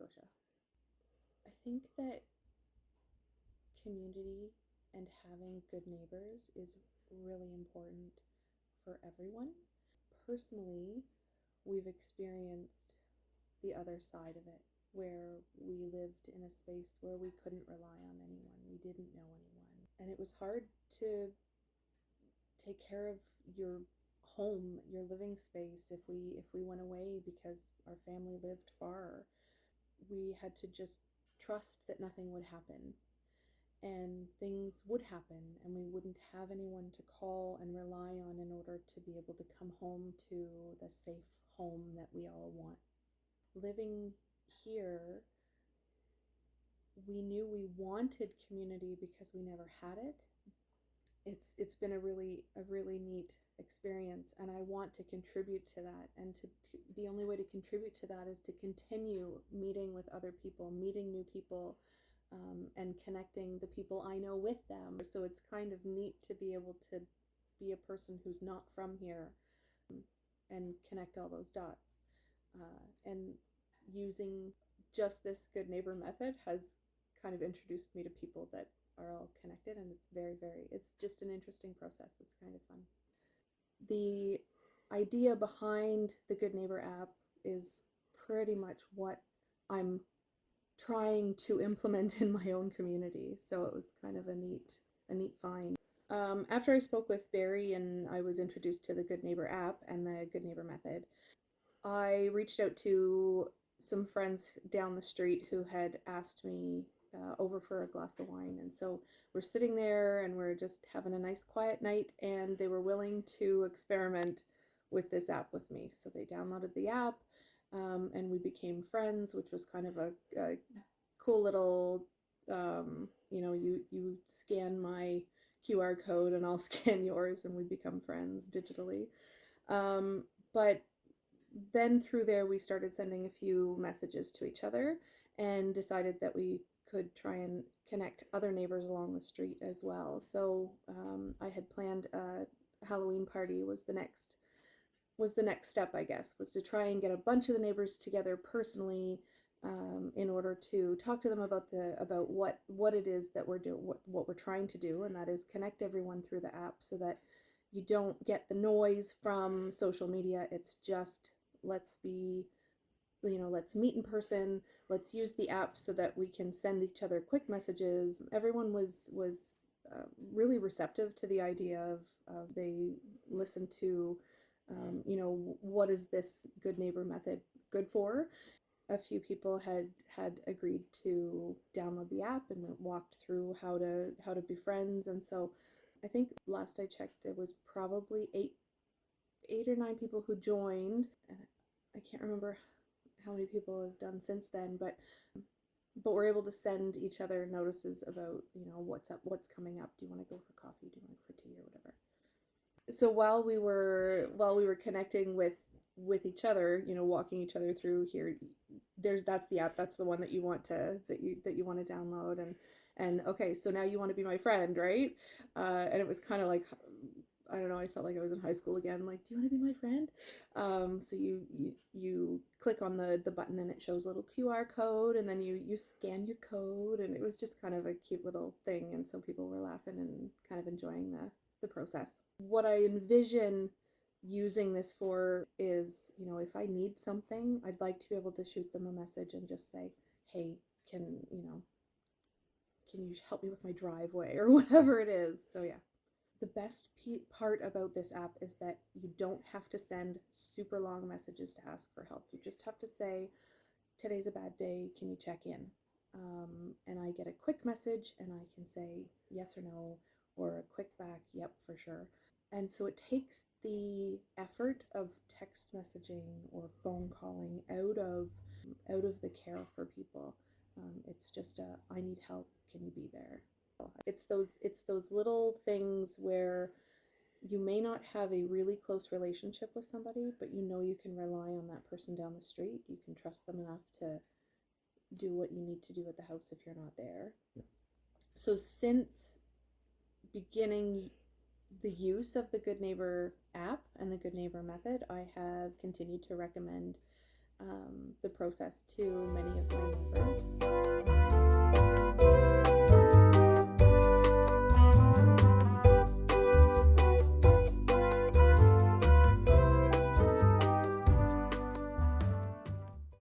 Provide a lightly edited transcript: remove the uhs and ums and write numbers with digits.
Scotia. I think that community and having good neighbors is really important for everyone. Personally, we've experienced the other side of it, where we lived in a space where we couldn't rely on anyone. We didn't know anyone. And it was hard to take care of your home, your living space, if we went away because our family lived far. We had to just trust that nothing would happen, and things would happen, and we wouldn't have anyone to call and rely on in order to be able to come home to the safe home that we all want. Living here, we knew we wanted community because we never had it. It's been a really neat experience, and I want to contribute to that. And the only way to contribute to that is to continue meeting with other people, meeting new people, and connecting the people I know with them. So it's kind of neat to be able to be a person who's not from here and connect all those dots. And using just this good neighbor method has kind of introduced me to people that are all connected, and it's just an interesting process. It's kind of fun. The idea behind the Good Neighbor app is pretty much what I'm trying to implement in my own community. So it was kind of a neat find. After I spoke with Barry and I was introduced to the Good Neighbor app and the Good Neighbor method, I reached out to some friends down the street who had asked me over for a glass of wine. And so we're sitting there and we're just having a nice quiet night, and they were willing to experiment with this app with me. So they downloaded the app, and we became friends, which was kind of a cool little, you scan my QR code and I'll scan yours, and we become friends digitally. But then through there, we started sending a few messages to each other and decided that we could try and connect other neighbors along the street as well. So I had planned a Halloween party was the next step, I guess, was to try and get a bunch of the neighbors together personally, in order to talk to them about what it is that we're doing, what we're trying to do, and that is connect everyone through the app so that you don't get the noise from social media. It's just let's meet in person. Let's use the app so that we can send each other quick messages. Everyone was really receptive to the idea of they listened to, what is this good neighbor method good for? A few people had agreed to download the app and walked through how to be friends. And so I think last I checked, there was probably eight or nine people who joined. I can't remember how many people have done since then, but we're able to send each other notices about, what's up, what's coming up. Do you want to go for coffee? Do you want to go for tea or whatever? So while we were connecting with each other, walking each other through here, that's the app, that's the one that you want to download, and okay, so now you want to be my friend, right? And it was kind of like, I don't know, I felt like I was in high school again, like, do you want to be my friend? So you click on the button and it shows a little QR code, and then you scan your code, and it was just kind of a cute little thing, and so people were laughing and kind of enjoying the process. What I envision using this for is, if I need something, I'd like to be able to shoot them a message and just say, hey, can you help me with my driveway or whatever it is. So yeah. The best part about this app is that you don't have to send super long messages to ask for help. You just have to say, today's a bad day, can you check in? And I get a quick message and I can say yes or no, or a quick back, yep, for sure. And so it takes the effort of text messaging or phone calling out of the care for people. It's just I need help, can you be there? It's those little things where you may not have a really close relationship with somebody, but you can rely on that person down the street. You can trust them enough to do what you need to do at the house if you're not there. So since beginning the use of the Good Neighbor app and the Good Neighbor method, I have continued to recommend the process to many of my neighbors.